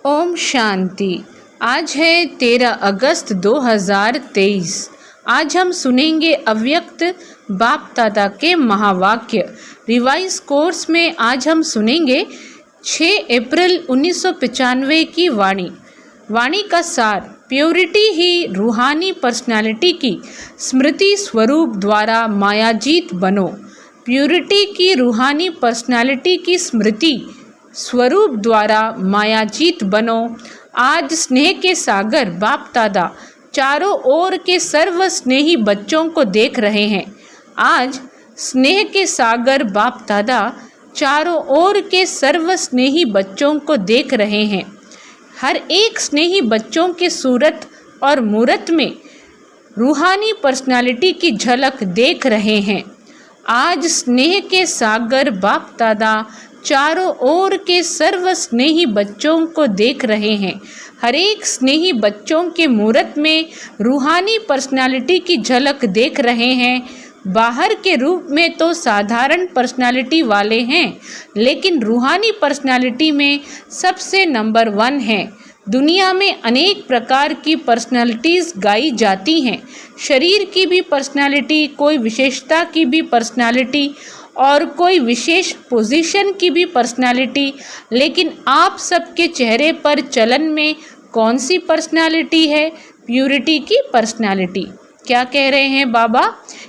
ओम शांति। आज है 13 अगस्त 2023। आज हम सुनेंगे अव्यक्त बाप दादा के महावाक्य। रिवाइज कोर्स में आज हम सुनेंगे 6 अप्रैल 1995 की वाणी का सार। प्योरिटी ही रूहानी पर्सनालिटी की स्मृति स्वरूप द्वारा मायाजीत बनो। प्योरिटी की रूहानी पर्सनालिटी की स्मृति स्वरूप द्वारा मायाजीत बनो। आज स्नेह के सागर बाप दादा चारों ओर के सर्व स्नेही बच्चों को देख रहे हैं। आज स्नेह के सागर बाप दादा चारों ओर के सर्व स्नेही बच्चों को देख रहे हैं। हर एक स्नेही बच्चों के सूरत और मूरत में रूहानी पर्सनालिटी की झलक देख रहे हैं। आज स्नेह के सागर बाप दादा चारों ओर के सर्व स्नेही बच्चों को देख रहे हैं। हर एक स्नेही बच्चों के मूरत में रूहानी पर्सनालिटी की झलक देख रहे हैं। बाहर के रूप में तो साधारण पर्सनालिटी वाले हैं, लेकिन रूहानी पर्सनालिटी में सबसे नंबर 1 हैं। दुनिया में अनेक प्रकार की पर्सनालिटीज़ गाई जाती हैं। शरीर की भी पर्सनालिटी, कोई विशेषता की भी पर्सनालिटी और कोई विशेष पोजीशन की भी पर्सनालिटी। लेकिन आप सबके चेहरे पर चलन में कौन सी पर्सनालिटी है? प्यूरिटी की पर्सनालिटी। क्या कह रहे हैं बाबा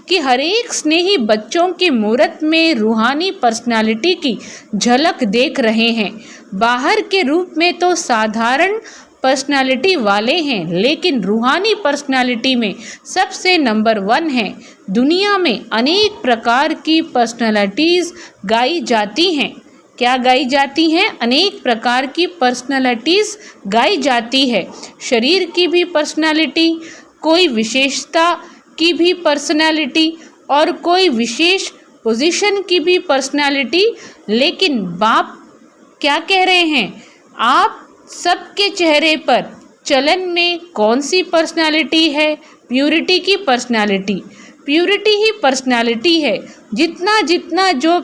कि हर एक स्नेही बच्चों के मूरत में रूहानी पर्सनालिटी की झलक देख रहे हैं। बाहर के रूप में तो साधारण पर्सनालिटी वाले हैं, लेकिन रूहानी पर्सनालिटी में सबसे नंबर 1 है। दुनिया में अनेक प्रकार की पर्सनालिटीज़ गाई जाती हैं। क्या गाई जाती हैं? अनेक प्रकार की पर्सनालिटीज़ गाई जाती है। शरीर की भी पर्सनालिटी, कोई विशेषता की भी पर्सनालिटी और कोई विशेष पोजीशन की भी पर्सनालिटी। लेकिन बाप क्या कह रहे हैं? आप सबके चेहरे पर चलन में कौन सी पर्सनालिटी है? प्यूरिटी की पर्सनालिटी। प्यूरिटी ही पर्सनालिटी है। जितना जितना जो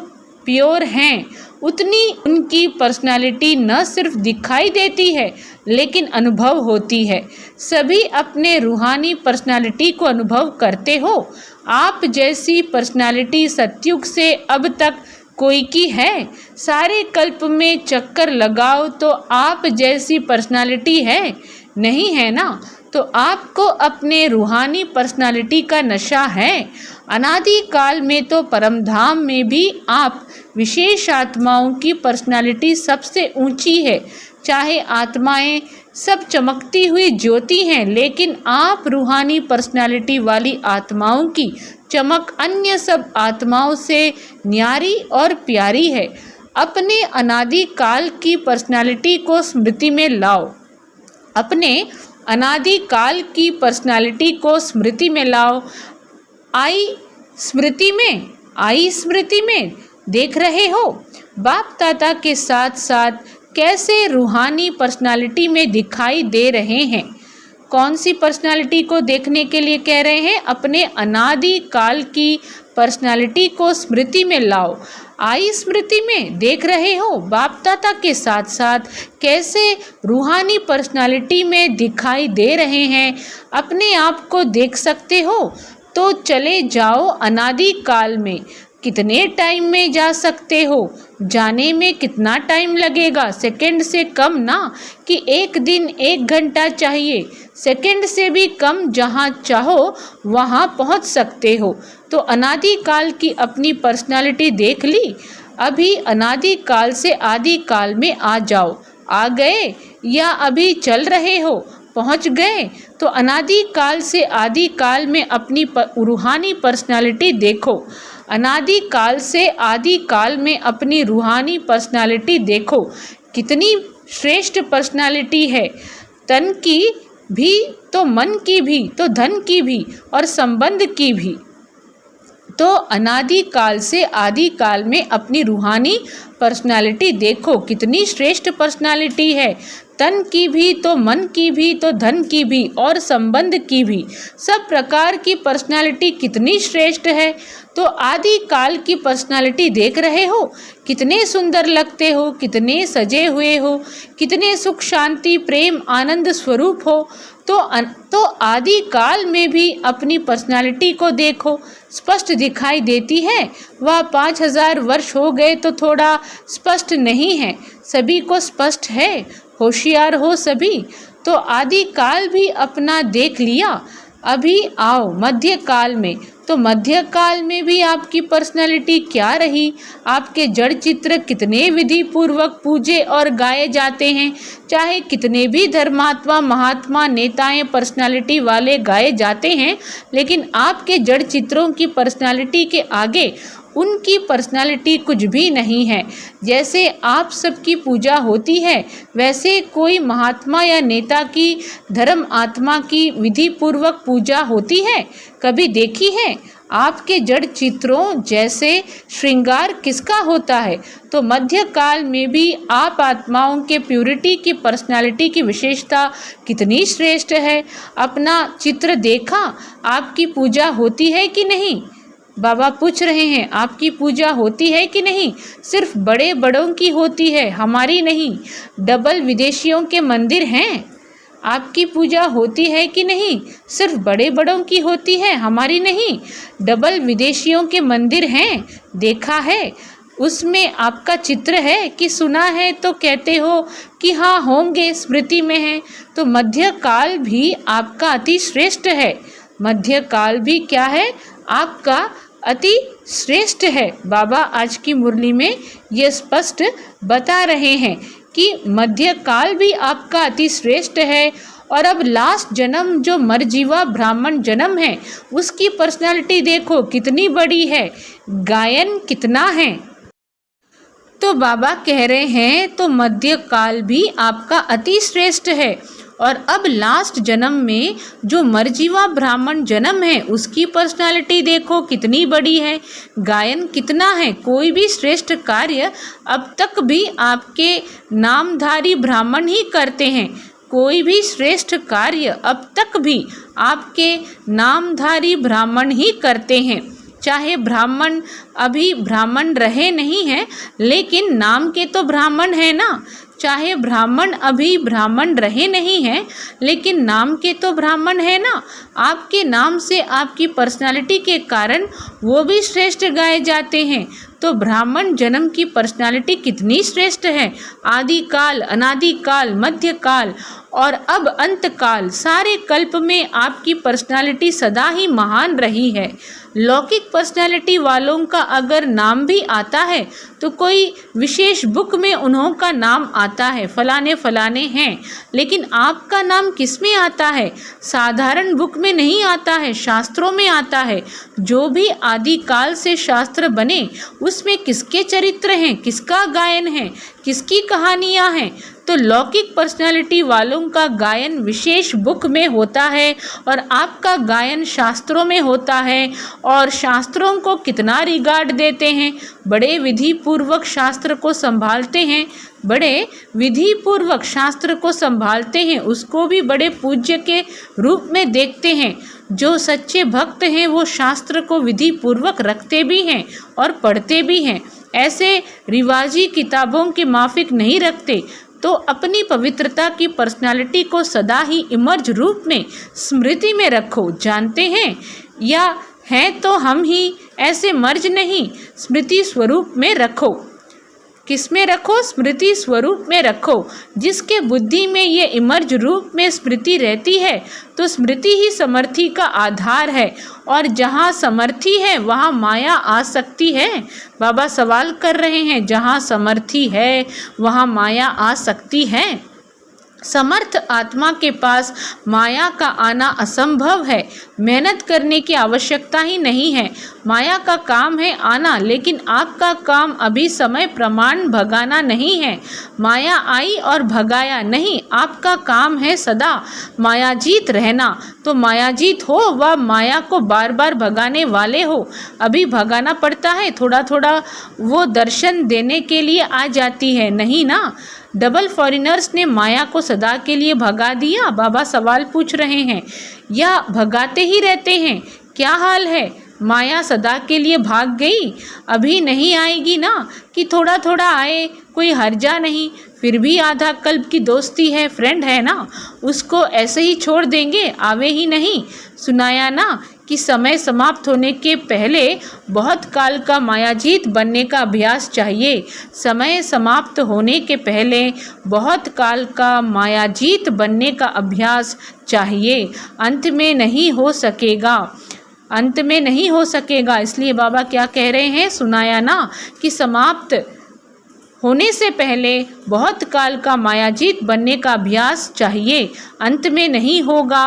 प्योर हैं, उतनी उनकी पर्सनालिटी न सिर्फ दिखाई देती है, लेकिन अनुभव होती है। सभी अपने रूहानी पर्सनालिटी को अनुभव करते हो। आप जैसी पर्सनालिटी सतयुग से अब तक कोई की है? सारे कल्प में चक्कर लगाओ तो आप जैसी पर्सनालिटी है? नहीं है ना? तो आपको अपने रूहानी पर्सनालिटी का नशा है। अनादि काल में तो परमधाम में भी आप विशेष आत्माओं की पर्सनालिटी सबसे ऊंची है। चाहे आत्माएं सब चमकती हुई ज्योति हैं, लेकिन आप रूहानी पर्सनालिटी वाली आत्माओं की चमक अन्य सब आत्माओं से न्यारी और प्यारी है। अपने अनादि काल की पर्सनालिटी को स्मृति में लाओ। अपने अनादि काल की पर्सनालिटी को स्मृति में लाओ। आई स्मृति में देख रहे हो बाप दादा के साथ साथ कैसे रूहानी पर्सनालिटी में दिखाई दे रहे हैं। कौन सी पर्सनालिटी को देखने के लिए कह रहे हैं? अपने अनादि काल की पर्सनालिटी को स्मृति में लाओ। आई स्मृति में देख रहे हो बाप दादा के साथ साथ कैसे रूहानी पर्सनालिटी में दिखाई दे रहे हैं। अपने आप को देख सकते हो तो चले जाओ अनादि काल में। कितने टाइम में जा सकते हो? जाने में कितना टाइम लगेगा? सेकंड से कम ना, कि 1 दिन 1 घंटा चाहिए। सेकंड से भी कम, जहाँ चाहो वहाँ पहुँच सकते हो। तो अनादि काल की अपनी पर्सनालिटी देख ली। अभी अनादि काल से आदि काल में आ जाओ। आ गए या अभी चल रहे हो? पहुँच गए? तो अनादि काल से आदि काल में अपनी रूहानी पर्सनालिटी देखो। अनादि काल से आदि काल में अपनी रूहानी पर्सनालिटी देखो। कितनी श्रेष्ठ पर्सनालिटी है। तन की भी तो मन की भी तो धन की भी और संबंध की भी। तो अनादि काल से आदि काल में अपनी रूहानी पर्सनालिटी देखो कितनी श्रेष्ठ पर्सनालिटी है। तन की भी तो मन की भी तो धन की भी और संबंध की भी, सब प्रकार की पर्सनालिटी कितनी श्रेष्ठ है। तो आदि काल की पर्सनालिटी देख रहे हो, कितने सुंदर लगते हो, कितने सजे हुए हो, कितने सुख शांति प्रेम आनंद स्वरूप हो। तो आदि काल में भी अपनी पर्सनालिटी को देखो, स्पष्ट दिखाई देती है। वह 5000 वर्ष हो गए तो थोड़ा स्पष्ट नहीं है, सभी को स्पष्ट है, होशियार हो सभी। तो आदि काल भी अपना देख लिया, अभी आओ मध्य काल में। तो मध्य काल में भी आपकी पर्सनालिटी क्या रही। आपके जड़ चित्र कितने विधि पूर्वक पूजे और गाए जाते हैं, चाहे कितने भी धर्मात्मा महात्मा नेताएं पर्सनालिटी वाले गाए जाते हैं, लेकिन आपके जड़ चित्रों की पर्सनालिटी के आगे उनकी पर्सनालिटी कुछ भी नहीं है। जैसे आप सबकी पूजा होती है, वैसे कोई महात्मा या नेता की धर्म आत्मा की विधि पूर्वक पूजा होती है, कभी देखी है। आपके जड़ चित्रों जैसे श्रृंगार किसका होता है। तो मध्य काल में भी आप आत्माओं के प्यूरिटी की पर्सनालिटी की विशेषता कितनी श्रेष्ठ है। अपना चित्र देखा, आपकी पूजा होती है कि नहीं। बाबा पूछ रहे हैं आपकी पूजा होती है कि नहीं। सिर्फ बड़े बड़ों की होती है, हमारी नहीं। डबल विदेशियों के मंदिर हैं, आपकी पूजा होती है कि नहीं। सिर्फ बड़े बड़ों की होती है, हमारी नहीं। डबल विदेशियों के मंदिर हैं, देखा है, उसमें आपका चित्र है कि सुना है तो कहते हो कि हाँ होंगे, स्मृति में है। तो मध्य काल भी आपका अति श्रेष्ठ है। मध्य काल भी क्या है, आपका अति श्रेष्ठ है। बाबा आज की मुरली में ये स्पष्ट बता रहे हैं कि मध्य काल भी आपका अति श्रेष्ठ है। और अब लास्ट जन्म जो मरजीवा ब्राह्मण जन्म है, उसकी पर्सनालिटी देखो कितनी बड़ी है, गायन कितना है। तो बाबा कह रहे हैं तो मध्य काल भी आपका अति श्रेष्ठ है। और अब लास्ट जन्म में जो मरजीवा ब्राह्मण जन्म है, उसकी पर्सनालिटी देखो कितनी बड़ी है, गायन कितना है। कोई भी श्रेष्ठ कार्य अब तक भी आपके नामधारी ब्राह्मण ही करते हैं। कोई भी श्रेष्ठ कार्य अब तक भी आपके नामधारी ब्राह्मण ही करते हैं। चाहे ब्राह्मण अभी ब्राह्मण रहे नहीं हैं, लेकिन नाम के तो ब्राह्मण है ना। चाहे ब्राह्मण अभी ब्राह्मण रहे नहीं हैं, लेकिन नाम के तो ब्राह्मण है ना। आपके नाम से आपकी पर्सनालिटी के कारण वो भी श्रेष्ठ गाए जाते हैं। तो ब्राह्मण जन्म की पर्सनालिटी कितनी श्रेष्ठ है। आदि काल, अनादि काल, मध्य काल और अब अंत काल, सारे कल्प में आपकी पर्सनालिटी सदा ही महान रही है। लौकिक पर्सनालिटी वालों का अगर नाम भी आता है तो कोई विशेष बुक में उन्हों का नाम आता है, फलाने फलाने हैं, लेकिन आपका नाम किस में आता है। साधारण बुक में नहीं आता है, शास्त्रों में आता है। जो भी आदि काल से शास्त्र बने, उसमें किसके चरित्र हैं, किसका गायन है, किसकी कहानियाँ हैं। तो लौकिक पर्सनालिटी वालों का गायन विशेष बुक में होता है और आपका गायन शास्त्रों में होता है। और शास्त्रों को कितना रिगार्ड देते हैं, बड़े विधि पूर्वक शास्त्र को संभालते हैं, बड़े विधि पूर्वक शास्त्र को संभालते हैं, उसको भी बड़े पूज्य के रूप में देखते हैं। जो सच्चे भक्त हैं वो शास्त्र को विधि पूर्वक रखते भी हैं और पढ़ते भी हैं, ऐसे रिवाजी किताबों के माफिक नहीं रखते। तो अपनी पवित्रता की पर्सनालिटी को सदा ही इमर्ज रूप में स्मृति में रखो। जानते हैं या हैं तो हम ही, ऐसे मर्ज नहीं, स्मृति स्वरूप में रखो। किस में रखो, स्मृति स्वरूप में रखो। जिसके बुद्धि में ये इमर्ज रूप में स्मृति रहती है, तो स्मृति ही समर्थी का आधार है। और जहाँ समर्थी है वहाँ माया आ सकती है। बाबा सवाल कर रहे हैं, जहाँ समर्थी है वहाँ माया आ सकती है। समर्थ आत्मा के पास माया का आना असंभव है। मेहनत करने की आवश्यकता ही नहीं है। माया का काम है आना, लेकिन आपका काम अभी समय प्रमाण भगाना नहीं है। माया आई और भगाया नहीं, आपका काम है सदा मायाजीत रहना। तो मायाजीत हो व माया को बार बार भगाने वाले हो। अभी भगाना पड़ता है, थोड़ा थोड़ा वो दर्शन देने के लिए आ जाती है, नहीं ना। डबल फॉरेनर्स ने माया को सदा के लिए भगा दिया? बाबा सवाल पूछ रहे हैं। या भगाते ही रहते हैं? क्या हाल है? माया सदा के लिए भाग गई? अभी नहीं आएगी ना, कि थोड़ा थोड़ा आए, कोई हर्जा नहीं। फिर भी आधा कल्प की दोस्ती है, फ्रेंड है ना, उसको ऐसे ही छोड़ देंगे? आवे ही नहीं। सुनाया ना कि समय समाप्त होने के पहले बहुत काल का मायाजीत बनने का अभ्यास चाहिए। समय समाप्त होने के पहले बहुत काल का मायाजीत बनने का अभ्यास चाहिए। अंत में नहीं हो सकेगा, अंत में नहीं हो सकेगा। इसलिए बाबा क्या कह रहे हैं? सुनाया ना कि समाप्त होने से पहले बहुत काल का मायाजीत बनने का अभ्यास चाहिए, अंत में नहीं होगा।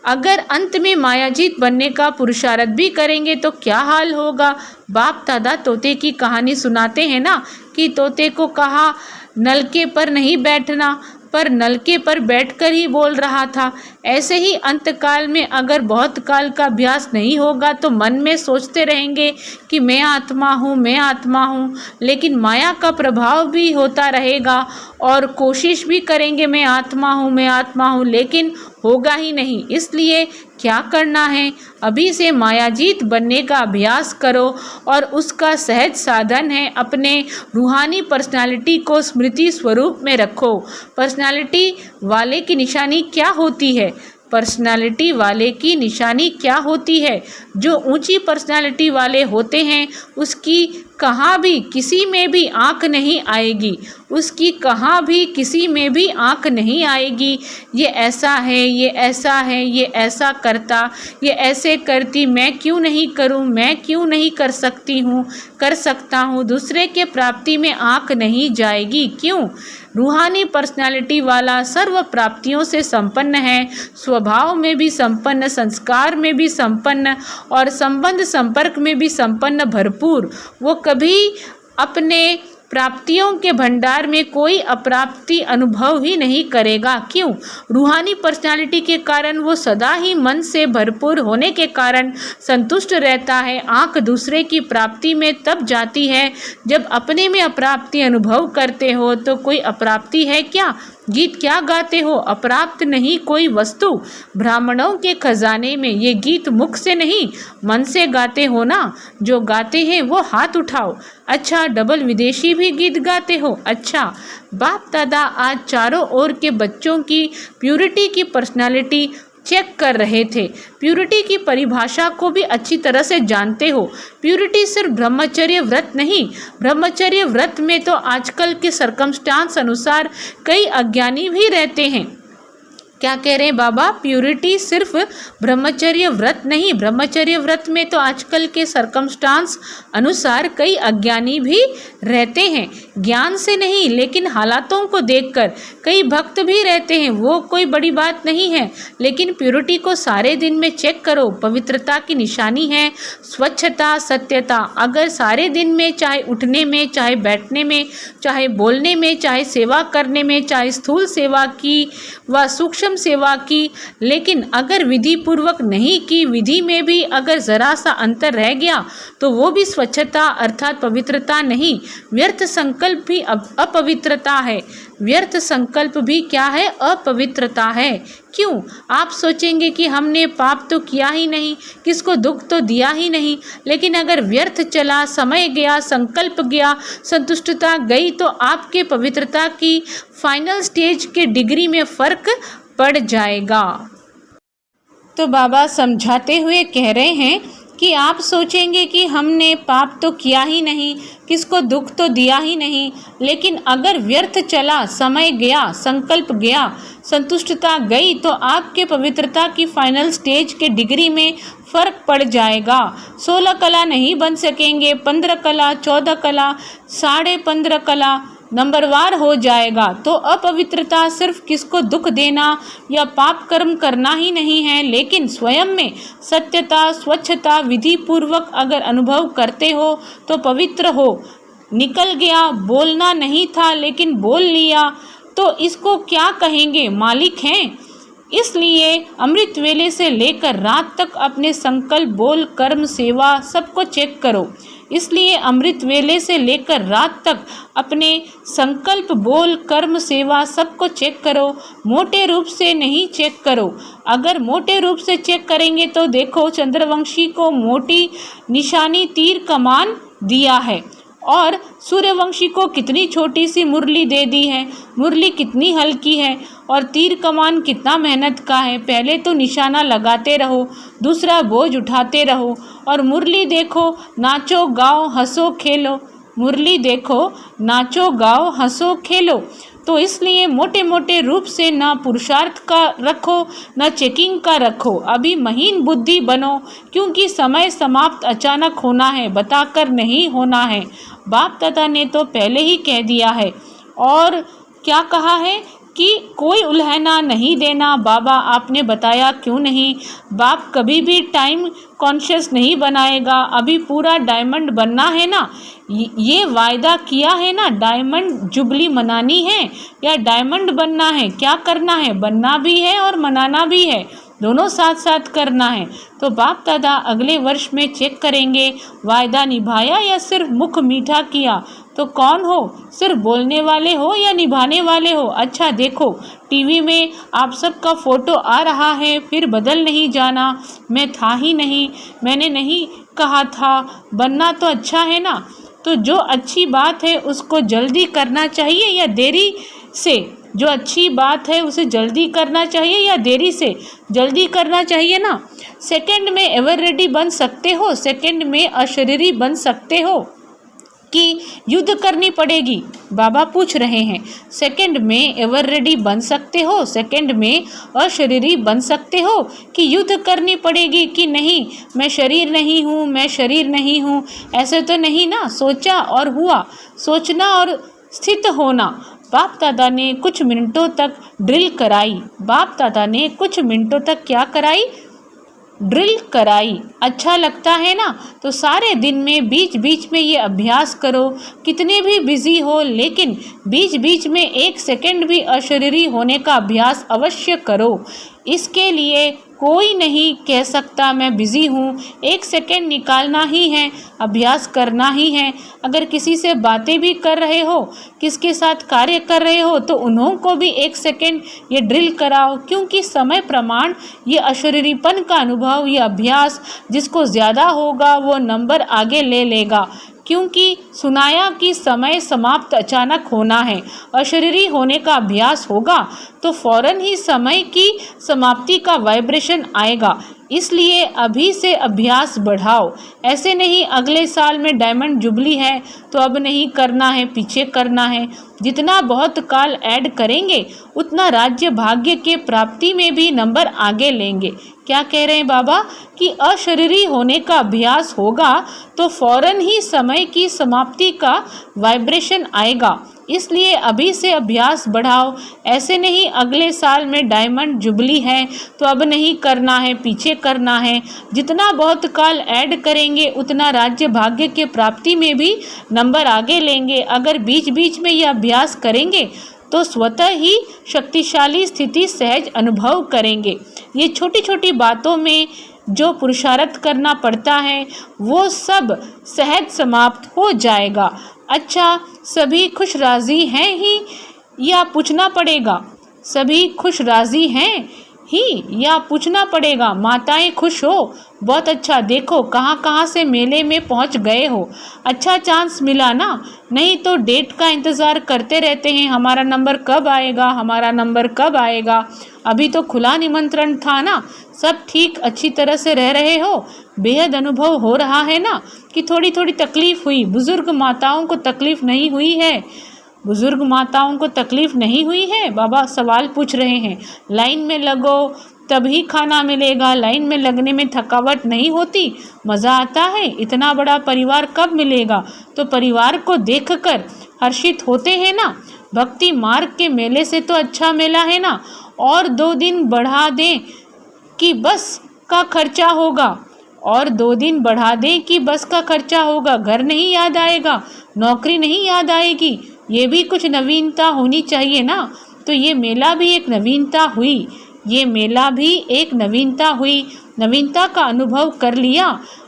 अगर अंत में मायाजीत बनने का पुरुषार्थ भी करेंगे तो क्या हाल होगा? बाप दादा तोते की कहानी सुनाते हैं ना, कि तोते को कहा नलके पर नहीं बैठना, पर नलके पर बैठकर ही बोल रहा था। ऐसे ही अंतकाल में अगर बहुत काल का अभ्यास नहीं होगा तो मन में सोचते रहेंगे कि मैं आत्मा हूँ, मैं आत्मा हूँ, लेकिन माया का प्रभाव भी होता रहेगा और कोशिश भी करेंगे मैं आत्मा हूँ, मैं आत्मा हूँ, लेकिन होगा ही नहीं। इसलिए क्या करना है? अभी से मायाजीत बनने का अभ्यास करो, और उसका सहज साधन है अपने रूहानी पर्सनालिटी को स्मृति स्वरूप में रखो। पर्सनालिटी वाले की निशानी क्या होती है? पर्सनालिटी वाले की निशानी क्या होती है? जो ऊंची पर्सनालिटी वाले होते हैं उसकी कहाँ भी किसी में भी आँख नहीं आएगी, उसकी कहाँ भी किसी में भी आँख नहीं आएगी। ये ऐसा है, ये ऐसा है, ये ऐसा करता, ये ऐसे करती, मैं क्यों नहीं करूं, मैं क्यों नहीं कर सकती हूँ, कर सकता हूँ। दूसरे के प्राप्ति में आँख नहीं जाएगी। क्यों? रूहानी पर्सनालिटी वाला सर्व प्राप्तियों से संपन्न है, स्वभाव में भी संपन्न, संस्कार में भी संपन्न और संबंध संपर्क में भी संपन्न, भरपूर। वो कभी अपने प्राप्तियों के भंडार में कोई अप्राप्ति अनुभव ही नहीं करेगा। क्यों? रूहानी पर्सनालिटी के कारण वो सदा ही मन से भरपूर होने के कारण संतुष्ट रहता है। आंख दूसरे की प्राप्ति में तब जाती है जब अपने में अप्राप्ति अनुभव करते हो। तो कोई अप्राप्ति है क्या? गीत क्या गाते हो? अप्राप्त नहीं कोई वस्तु। ब्राह्मणों के खजाने में ये गीत मुख से नहीं मन से गाते हो ना। जो गाते हैं वो हाथ उठाओ। अच्छा, डबल विदेशी भी गीत गाते हो? अच्छा। बाप दादा आज चारों ओर के बच्चों की प्यूरिटी की पर्सनालिटी चेक कर रहे थे। प्यूरिटी की परिभाषा को भी अच्छी तरह से जानते हो। प्यूरिटी सिर्फ ब्रह्मचर्य व्रत नहीं। ब्रह्मचर्य व्रत में तो आजकल के सर्कमस्टांस अनुसार कई अज्ञानी भी रहते हैं। क्या कह रहे हैं बाबा? प्यूरिटी सिर्फ ब्रह्मचर्य व्रत नहीं। ब्रह्मचर्य व्रत में तो आजकल के सर्कमस्टांस अनुसार कई अज्ञानी भी रहते हैं। ज्ञान से नहीं लेकिन हालातों को देखकर कई भक्त भी रहते हैं। वो कोई बड़ी बात नहीं है, लेकिन प्यूरिटी को सारे दिन में चेक करो। पवित्रता की निशानी है स्वच्छता, सत्यता। अगर सारे दिन में, चाहे उठने में, चाहे बैठने में, चाहे बोलने में, चाहे सेवा करने में, चाहे स्थूल सेवा की व सूक्ष्म सेवा की, लेकिन अगर विधि पूर्वक नहीं की, विधि में भी अगर जरा सा अंतर रह गया तो वो भी स्वच्छता अर्थात पवित्रता नहीं, व्यर्थ संकल्प भी अपवित्रता है। व्यर्थ संकल्प भी क्या है? अपवित्रता है। क्यों? आप सोचेंगे कि हमने पाप तो किया ही नहीं, किसको दुख तो दिया ही नहीं, लेकिन अगर व्यर्थ चला, समय गया, संकल्प गया, संतुष्टता गई, तो आपके पवित्रता की फाइनल स्टेज के डिग्री में फर्क पड़ जाएगा। तो बाबा समझाते हुए कह रहे हैं कि आप सोचेंगे कि हमने पाप तो किया ही नहीं, किसको दुख तो दिया ही नहीं, लेकिन अगर व्यर्थ चला, समय गया, संकल्प गया, संतुष्टता गई, तो आपके पवित्रता की फाइनल स्टेज के डिग्री में फर्क पड़ जाएगा। 16 कला नहीं बन सकेंगे, 15 कला, 14 कला, 15.5 कला, नंबरवार हो जाएगा। तो अपवित्रता सिर्फ किसको दुख देना या पाप कर्म करना ही नहीं है, लेकिन स्वयं में सत्यता, स्वच्छता विधि पूर्वक अगर अनुभव करते हो तो पवित्र हो। निकल गया, बोलना नहीं था लेकिन बोल लिया, तो इसको क्या कहेंगे? मालिक हैं। इसलिए अमृत वेले से लेकर रात तक अपने संकल्प, बोल, कर्म, सेवा सबको चेक करो। इसलिए अमृत वेले से लेकर रात तक अपने संकल्प, बोल, कर्म, सेवा सबको चेक करो। मोटे रूप से नहीं चेक करो। अगर मोटे रूप से चेक करेंगे तो देखो, चंद्रवंशी को मोटी निशानी तीर कमान दिया है और सूर्यवंशी को कितनी छोटी सी मुरली दे दी है। मुरली कितनी हल्की है और तीर कमान कितना मेहनत का है। पहले तो निशाना लगाते रहो, दूसरा बोझ उठाते रहो, और मुरली देखो, नाचो गाओ हंसो खेलो। मुरली देखो, नाचो गाओ हंसो खेलो। तो इसलिए मोटे मोटे रूप से ना पुरुषार्थ का रखो, ना चेकिंग का रखो। अभी महीन बुद्धि बनो, क्योंकि समय समाप्त अचानक होना है, बताकर नहीं होना है। बाप दादा ने तो पहले ही कह दिया है। और क्या कहा है कि कोई उल्हाना नहीं देना। बाबा आपने बताया क्यों नहीं। बाप कभी भी टाइम कॉन्शियस नहीं बनाएगा। अभी पूरा डायमंड बनना है ना, ये वायदा किया है ना, डायमंड जुबली मनानी है या डायमंड बनना है। क्या करना है? बनना भी है और मनाना भी है, दोनों साथ साथ करना है। तो बाप दादा अगले वर्ष में चेक करेंगे, वायदा निभाया या सिर्फ मुख मीठा किया। तो कौन हो, सिर्फ बोलने वाले हो या निभाने वाले हो? अच्छा देखो, टीवी में आप सबका फ़ोटो आ रहा है, फिर बदल नहीं जाना। मैं था ही नहीं, मैंने नहीं कहा था। बनना तो अच्छा है ना। तो जो अच्छी बात है उसको जल्दी करना चाहिए या देरी से? जो अच्छी बात है उसे जल्दी करना चाहिए या देरी से? जल्दी करना चाहिए ना। सेकंड में एवर रेडी बन सकते हो, सेकंड में अशरीरी बन सकते हो कि युद्ध करनी पड़ेगी? बाबा पूछ रहे हैं। सेकंड में एवर रेडी बन सकते हो, सेकंड में अशरीरी बन सकते हो कि युद्ध करनी पड़ेगी कि नहीं, मैं शरीर नहीं हूँ, मैं शरीर नहीं हूँ। ऐसे तो नहीं ना, सोचा और हुआ। सोचना और स्थित होना। बाप दादा ने कुछ मिनटों तक ड्रिल कराई। बाप दादा ने कुछ मिनटों तक क्या कराई? ड्रिल कराई। अच्छा लगता है ना? तो सारे दिन में बीच बीच में ये अभ्यास करो। कितने भी बिजी हो, लेकिन बीच बीच में 1 सेकंड भी अशरीरी होने का अभ्यास अवश्य करो। इसके लिए कोई नहीं कह सकता मैं बिज़ी हूँ। 1 सेकंड निकालना ही है, अभ्यास करना ही है। अगर किसी से बातें भी कर रहे हो, किसके साथ कार्य कर रहे हो, तो उन्हों को भी 1 सेकंड ये ड्रिल कराओ, क्योंकि समय प्रमाण ये अशरीरीपन का अनुभव, ये अभ्यास जिसको ज़्यादा होगा वो नंबर आगे ले लेगा। क्योंकि सुनाया कि समय समाप्त अचानक होना है, अशरीरी होने का अभ्यास होगा तो फौरन ही समय की समाप्ति का वाइब्रेशन आएगा। इसलिए अभी से अभ्यास बढ़ाओ। ऐसे नहीं अगले साल में डायमंड जुबली है तो अब नहीं करना है, पीछे करना है। जितना बहुत काल ऐड करेंगे उतना राज्य भाग्य के प्राप्ति में भी नंबर आगे लेंगे। क्या कह रहे हैं बाबा कि अशरीरी होने का अभ्यास होगा तो फौरन ही समय की समाप्ति का वाइब्रेशन आएगा। इसलिए अभी से अभ्यास बढ़ाओ। ऐसे नहीं अगले साल में डायमंड जुबली है तो अब नहीं करना है, पीछे करना है। जितना बहुत काल ऐड करेंगे उतना राज्य भाग्य के प्राप्ति में भी नंबर आगे लेंगे। अगर बीच बीच में यह अभ्यास करेंगे तो स्वतः ही शक्तिशाली स्थिति सहज अनुभव करेंगे। ये छोटी छोटी बातों में जो पुरुषार्थ करना पड़ता है वो सब सहज समाप्त हो जाएगा। अच्छा, सभी खुश राज़ी हैं ही या पूछना पड़ेगा? सभी खुश राज़ी हैं ही या पूछना पड़ेगा? माताएं खुश हो? बहुत अच्छा। देखो कहाँ कहाँ से मेले में पहुँच गए हो। अच्छा चांस मिला ना, नहीं तो डेट का इंतज़ार करते रहते हैं, हमारा नंबर कब आएगा, हमारा नंबर कब आएगा। अभी तो खुला निमंत्रण था ना। सब ठीक अच्छी तरह से रह रहे हो? बेहद अनुभव हो रहा है ना कि थोड़ी थोड़ी तकलीफ़ हुई? बुज़ुर्ग माताओं को तकलीफ़ नहीं हुई है? बुज़ुर्ग माताओं को तकलीफ़ नहीं हुई है? बाबा सवाल पूछ रहे हैं। लाइन में लगो, तभी खाना मिलेगा। लाइन में लगने में थकावट नहीं होती, मज़ा आता है। इतना बड़ा परिवार कब मिलेगा? तो परिवार को देखकर हर्षित होते हैं ना। भक्ति मार्ग के मेले से तो अच्छा मेला है ना। और 2 दिन बढ़ा दें कि बस का खर्चा होगा। और 2 दिन बढ़ा दें कि बस का खर्चा होगा। घर नहीं याद आएगा, नौकरी नहीं याद आएगी। ये भी कुछ नवीनता होनी चाहिए ना। तो ये मेला भी एक नवीनता हुई। ये मेला भी एक नवीनता हुई। नवीनता का अनुभव कर लिया।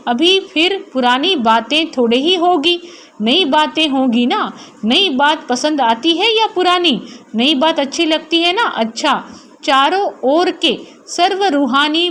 अभी फिर पुरानी बातें थोड़े ही होगी, नई बातें होगी ना। नई बात पसंद आती है या पुरानी? नई बात अच्छी लगती है ना। अच्छा, चारों ओर के सर्व रूहानी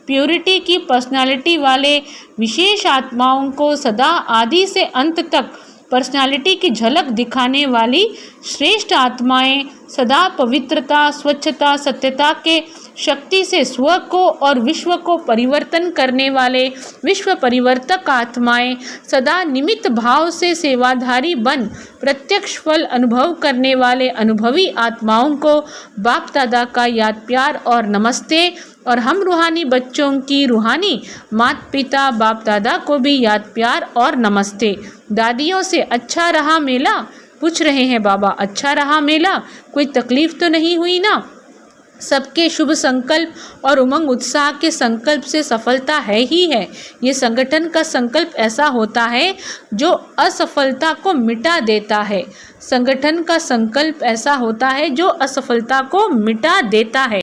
प्योरिटी की पर्सनालिटी वाले विशेष आत्माओं को सदा आदि से अंत तक पर्सनालिटी की झलक दिखाने वाली श्रेष्ठ आत्माएं, सदा पवित्रता, स्वच्छता, सत्यता के शक्ति से स्व को और विश्व को परिवर्तन करने वाले विश्व परिवर्तक आत्माएं, सदा निमित्त भाव से सेवाधारी बन प्रत्यक्ष फल अनुभव करने वाले अनुभवी आत्माओं को बाप दादा का याद प्यार और नमस्ते। और हम रूहानी बच्चों की रूहानी माता पिता बाप दादा को भी याद प्यार और नमस्ते। दादियों से अच्छा रहा मेला? पूछ रहे हैं बाबा, अच्छा रहा मेला? कोई तकलीफ तो नहीं हुई ना? सबके शुभ संकल्प और उमंग उत्साह के संकल्प से सफलता है ही है। ये संगठन का संकल्प ऐसा होता है जो असफलता को मिटा देता है। संगठन का संकल्प ऐसा होता है जो असफलता को मिटा देता है।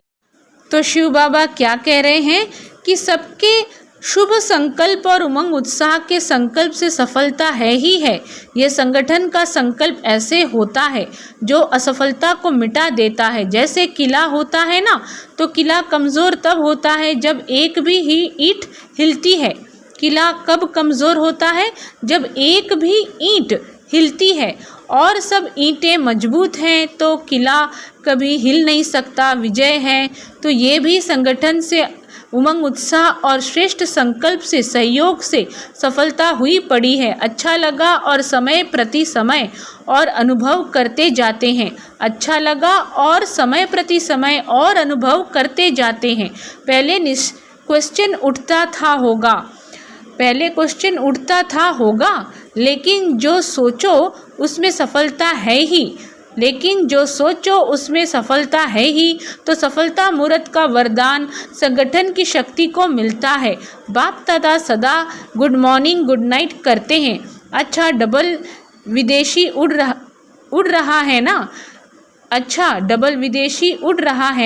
तो शिव बाबा क्या कह रहे हैं कि सबके शुभ संकल्प और उमंग उत्साह के संकल्प से सफलता है ही है। यह संगठन का संकल्प ऐसे होता है जो असफलता को मिटा देता है। जैसे किला होता है ना, तो किला कमज़ोर तब होता है जब एक भी ही ईंट हिलती है। किला कब कमज़ोर होता है? जब एक भी ईंट हिलती है। और सब ईंटें मजबूत हैं तो किला कभी हिल नहीं सकता, विजय है। तो ये भी संगठन से उमंग उत्साह और श्रेष्ठ संकल्प से सहयोग से सफलता हुई पड़ी है। अच्छा लगा और समय प्रति समय और अनुभव करते जाते हैं। अच्छा लगा और समय प्रति समय और अनुभव करते जाते हैं। पहले क्वेश्चन उठता था होगा, लेकिन जो सोचो उसमें सफलता है ही। तो सफलता मूर्त का वरदान संगठन की शक्ति को मिलता है। बाप दादा सदा गुड मॉर्निंग गुड नाइट करते हैं। अच्छा, डबल विदेशी उड़ रहा है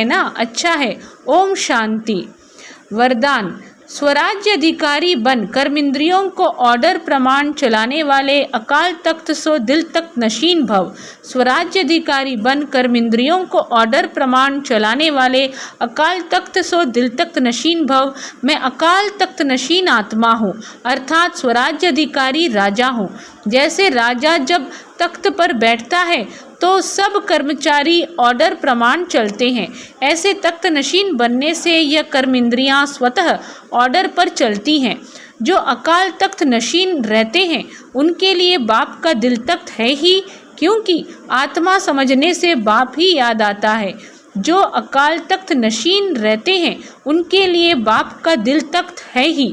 ना। अच्छा है। ओम शांति। वरदान: स्वराज्य अधिकारी बन कर्मेंद्रियों को ऑर्डर प्रमाण चलाने वाले अकाल तख्त सो दिल तक नशीन भव। स्वराज्य अधिकारी बन कर्मेंद्रियों को ऑर्डर प्रमाण चलाने वाले अकाल तख्त सो दिल तक नशीन भव। मैं अकाल तख्त नशीन आत्मा हूँ, अर्थात स्वराज्य अधिकारी राजा हूँ। जैसे राजा जब तख्त पर बैठता है तो सब कर्मचारी ऑर्डर प्रमाण चलते हैं, ऐसे तख्त नशीन बनने से यह कर्मेंद्रियां स्वतः ऑर्डर पर चलती हैं। जो अकाल तख्त नशीन रहते हैं उनके लिए बाप का दिल तख्त है ही, क्योंकि आत्मा समझने से बाप ही याद आता है। जो अकाल तख्त नशीन रहते हैं उनके लिए बाप का दिल तख्त है ही,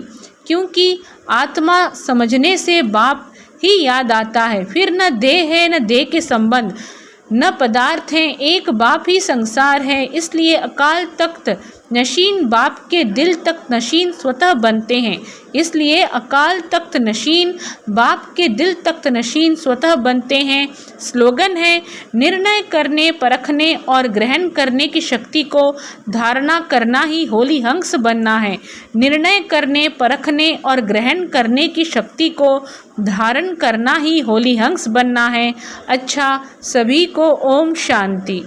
क्योंकि आत्मा समझने से बाप ही याद आता है। फिर न देह है न देह के संबंध, न पदार्थ हैं, एक बाप ही संसार है। इसलिए अकाल तख्त नशीन बाप के दिल तख्त नशीन स्वतः बनते हैं। इसलिए अकाल तख्त नशीन बाप के दिल तख्त नशीन स्वतः बनते हैं। स्लोगन है: निर्णय करने, परखने और ग्रहण करने की शक्ति को धारणा करना ही होली हंस बनना है। निर्णय करने, परखने और ग्रहण करने की शक्ति को धारण करना ही होली हंस बनना है। अच्छा, सभी को ओम शांति।